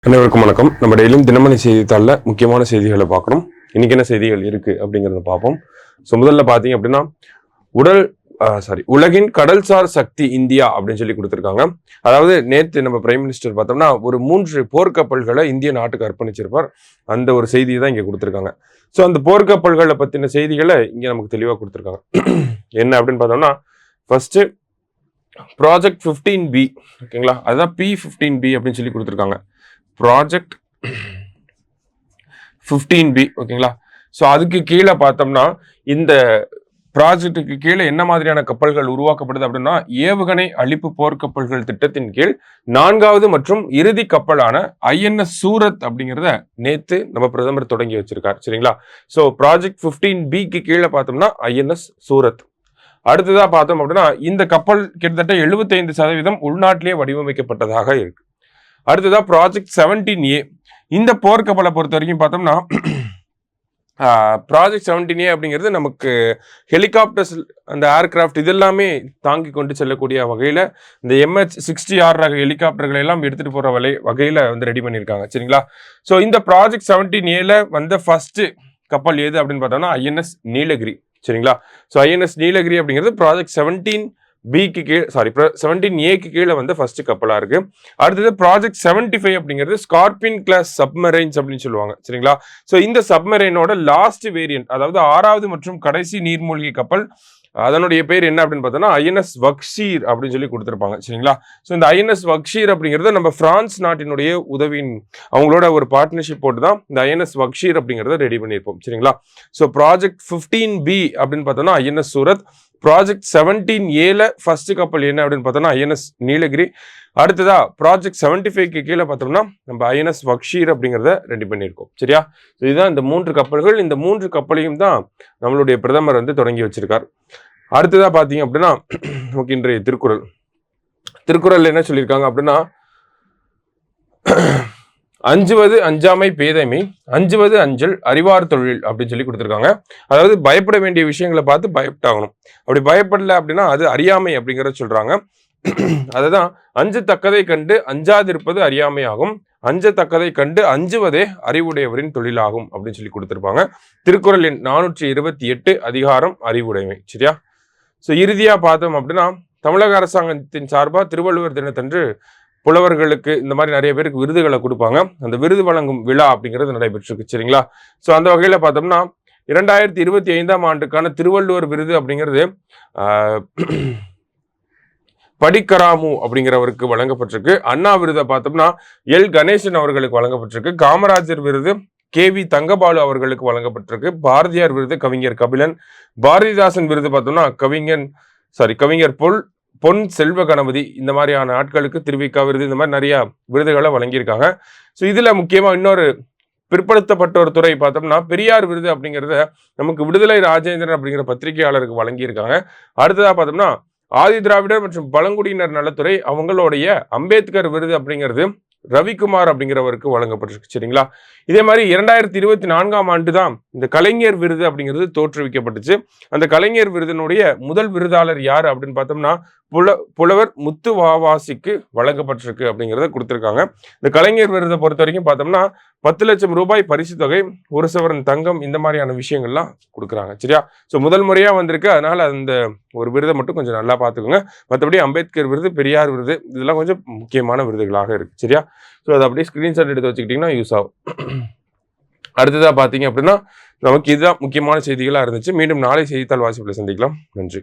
அனைவருக்கும் வணக்கம். நம்ம டெய்லியும் தினமணி செய்தித்தாளில் முக்கியமான செய்திகளை பார்க்குறோம். இன்னைக்கு என்ன செய்திகள் இருக்கு அப்படிங்கிறத பார்ப்போம். ஸோ முதல்ல பார்த்தீங்க அப்படின்னா உலகின் கடல்சார் சக்தி இந்தியா அப்படின்னு சொல்லி கொடுத்துருக்காங்க. அதாவது நேற்று நம்ம பிரைம் மினிஸ்டர் பார்த்தோம்னா ஒரு 3 போர்க்கப்பல்களை இந்திய நாட்டுக்கு அர்ப்பணிச்சிருப்பார். அந்த ஒரு செய்தியை தான் இங்கே கொடுத்துருக்காங்க. ஸோ அந்த போர்க்கப்பல்களை பற்றின செய்திகளை இங்கே நமக்கு தெளிவாக கொடுத்துருக்காங்க. என்ன அப்படின்னு பார்த்தோம்னா ஃபர்ஸ்ட் ப்ராஜெக்ட் 15B ஓகேங்களா, அதுதான் P15B அப்படின்னு சொல்லி கொடுத்துருக்காங்க. ப்ராஜெக்ட் 15B ஓகேங்களா. ஸோ அதுக்கு கீழே பார்த்தோம்னா இந்த ப்ராஜெக்டுக்கு கீழே என்ன மாதிரியான கப்பல்கள் உருவாக்கப்படுது அப்படின்னா ஏவுகணை அழிப்பு போர்க்கப்பல்கள் திட்டத்தின் கீழ் 4வது மற்றும் இறுதி கப்பலான INS சூரத் அப்படிங்கிறத நேத்து நம்ம பிரதமர் தொடங்கி வச்சிருக்காரு. சரிங்களா. ஸோ ப்ராஜெக்ட் 15Bக்கு கீழே பார்த்தோம்னா INS சூரத். அடுத்ததா பார்த்தோம் அப்படின்னா இந்த கப்பல் கிட்டத்தட்ட 75% உள்நாட்டிலேயே வடிவமைக்கப்பட்டதாக இருக்கு. அடுத்ததா ப்ராஜெக்ட் 17A. இந்த போர்க்கப்பலை பொறுத்த வரைக்கும் பார்த்தோம்னா ப்ராஜெக்ட் 17A அப்படிங்கிறது நமக்கு ஹெலிகாப்டர்ஸ், அந்த ஏர்கிராஃப்ட் இதெல்லாமே தாங்கி கொண்டு செல்லக்கூடிய வகையில் இந்த MH-60R ரக ஹெலிகாப்டர்களை எல்லாம் எடுத்துட்டு போற வகையில் வந்து ரெடி பண்ணியிருக்காங்க. சரிங்களா. ஸோ இந்த ப்ராஜெக்ட் 17Aல வந்த ஃபர்ஸ்ட் கப்பல் எது அப்படின்னு பார்த்தோம்னா INS நீலகிரி. சரிங்களா. ஸோ INS நீலகிரி அப்படிங்கிறது ப்ராஜெக்ட் 17Bக்கு கீழே 17Aக்கு கீழே வந்து ஃபர்ஸ்ட் கப்பலா இருக்கு. அடுத்தது ப்ராஜெக்ட் 75 அப்படிங்கிறது ஸ்கார்பியன் கிளாஸ் சப்மரைன்ஸ் அப்படின்னு சொல்லுவாங்க. சரிங்களா. ஸோ இந்த சப்மரைனோட லாஸ்ட் வேரியன்ட், அதாவது 6வது மற்றும் கடைசி நீர்மூழ்கி கப்பல், அதனுடைய பேர் என்ன அப்படின்னு பார்த்தோம்னா INS வக்ஷீர் அப்படின்னு சொல்லி கொடுத்துருப்பாங்க. சரிங்களா. ஸோ இந்த INS வக்ஷீர் அப்படிங்கிறது நம்ம பிரான்ஸ் நாட்டினுடைய உதவியின் அவங்களோட ஒரு பார்ட்னர்ஷிப் போட்டு தான் இந்த INS வக்ஷீர் அப்படிங்கிறத ரெடி பண்ணியிருப்போம். சரிங்களா. ஸோ ப்ராஜெக்ட் 15B அப்படின்னு பார்த்தோம்னா INS சூரத். ப்ராஜெக்ட் 17Aல ஃபர்ஸ்ட் கப்பல் என்ன அப்படின்னு பார்த்தோம்னா INS நீலகிரி. அடுத்ததா ப்ராஜெக்ட் 75க்கு கீழே பார்த்தோம்னா நம்ம INS வக்ஷீர் அப்படிங்கிறத ரெடி பண்ணியிருக்கோம். சரியா. ஸோ இதுதான் இந்த 3 கப்பல்கள். இந்த 3 கப்பலையும் தான் நம்மளுடைய பிரதமர் வந்து தொடங்கி வச்சிருக்கார். அடுத்ததா பார்த்தீங்க அப்படின்னா நமக்கு இன்றைய திருக்குறள் என்ன சொல்லியிருக்காங்க அப்படின்னா அஞ்சுவது அஞ்சாமை பேதைமை, அஞ்சுவது அஞ்சல் அறிவார் தொழில் அப்படின்னு சொல்லி கொடுத்துருக்காங்க. அதாவது பயப்பட வேண்டிய விஷயங்களை பார்த்து பயப்பட்டாகணும். அப்படி பயப்படல அப்படின்னா அது அறியாமை அப்படிங்கிறத சொல்றாங்க. அதுதான் அஞ்சத்தக்கதை கண்டு அஞ்சாதிருப்பது அறியாமை ஆகும், அஞ்சத்தக்கதை கண்டு அஞ்சுவதே அறிவுடையவரின் தொழிலாகும் அப்படின்னு சொல்லி கொடுத்துருப்பாங்க. திருக்குறள் எண் 428 அதிகாரம் அறிவுடைமை. சரியா. ஸோ இறுதியா பார்த்தோம் அப்படின்னா தமிழக அரசாங்கத்தின் சார்பாக திருவள்ளுவர் தினத்தன்று புலவர்களுக்கு இந்த மாதிரி நிறைய பேருக்கு விருதுகளை கொடுப்பாங்க. அந்த விருது வழங்கும் விழா அப்படிங்கிறது நடைபெற்றிருக்கு. சரிங்களா. ஸோ அந்த வகையில் பார்த்தோம்னா 2025ஆம் ஆண்டுக்கான திருவள்ளுவர் விருது அப்படிங்கிறது படிக்கராமு அப்படிங்கிறவருக்கு வழங்கப்பட்டிருக்கு. அண்ணா விருதை பார்த்தோம்னா எல் கணேசன் அவர்களுக்கு வழங்கப்பட்டிருக்கு. காமராஜர் விருது KV தங்கபாலு அவர்களுக்கு வழங்கப்பட்டிருக்கு. பாரதியார் விருது கவிஞர் கபிலன். பாரதிதாசன் விருது பார்த்தோம்னா கவிஞர் பொன் செல்வ கணபதி. இந்த மாதிரியான ஆட்களுக்கு திருவிக்கா விருது, இந்த மாதிரி நிறைய விருதுகளை வழங்கியிருக்காங்க. ஸோ இதுல முக்கியமா இன்னொரு பிற்படுத்தப்பட்ட ஒரு துறை பார்த்தோம்னா பெரியார் விருது அப்படிங்கிறத நமக்கு விடுதலை ராஜேந்திரன் அப்படிங்கிற பத்திரிகையாளருக்கு வழங்கியிருக்காங்க. அடுத்ததா பார்த்தோம்னா ஆதி திராவிடர் மற்றும் பழங்குடியினர் நலத்துறை அவங்களுடைய அம்பேத்கர் விருது அப்படிங்கிறது ரவிக்குமார் அப்படிங்கிறவருக்கு வழங்கப்பட்டிருக்கு. சரிங்களா. இதே மாதிரி 2024ஆம் ஆண்டு தான் இந்த கலைஞர் விருது அப்படிங்கிறது தோற்றுவிக்கப்பட்டுச்சு. அந்த கலைஞர் விருதினுடைய முதல் விருதாளர் யாரு அப்படின்னு பார்த்தோம்னா புலவர் முத்து வாவாசிக்கு வழங்கப்பட்டிருக்கு அப்படிங்கிறத கொடுத்துருக்காங்க. இந்த கலைஞர் விருதை பொறுத்த வரைக்கும் பார்த்தோம்னா 10 லட்சம் ரூபாய் பரிசு தொகை, 1 சவரன் தங்கம், இந்த மாதிரியான விஷயங்கள்லாம் கொடுக்குறாங்க. சரியா. ஸோ முதல் முறையா வந்திருக்கு. அதனால அந்த ஒரு விருதை மட்டும் கொஞ்சம் நல்லா பார்த்துக்கோங்க. மற்றபடி அம்பேத்கர் விருது, பெரியார் விருது இதெல்லாம் கொஞ்சம் முக்கியமான விருதுகளாக இருக்கு. சரியா. ஸோ அதை அப்படியே ஸ்கிரீன்ஷாட் எடுத்து வச்சுக்கிட்டீங்கன்னா யூஸ் ஆகும். அடுத்ததா பார்த்தீங்க அப்படின்னா நமக்கு இதுதான் முக்கியமான செய்திகளாக இருந்துச்சு. மீண்டும் நாளை செய்தித்தாள் வாசிப்பில் சந்திக்கலாம். நன்றி.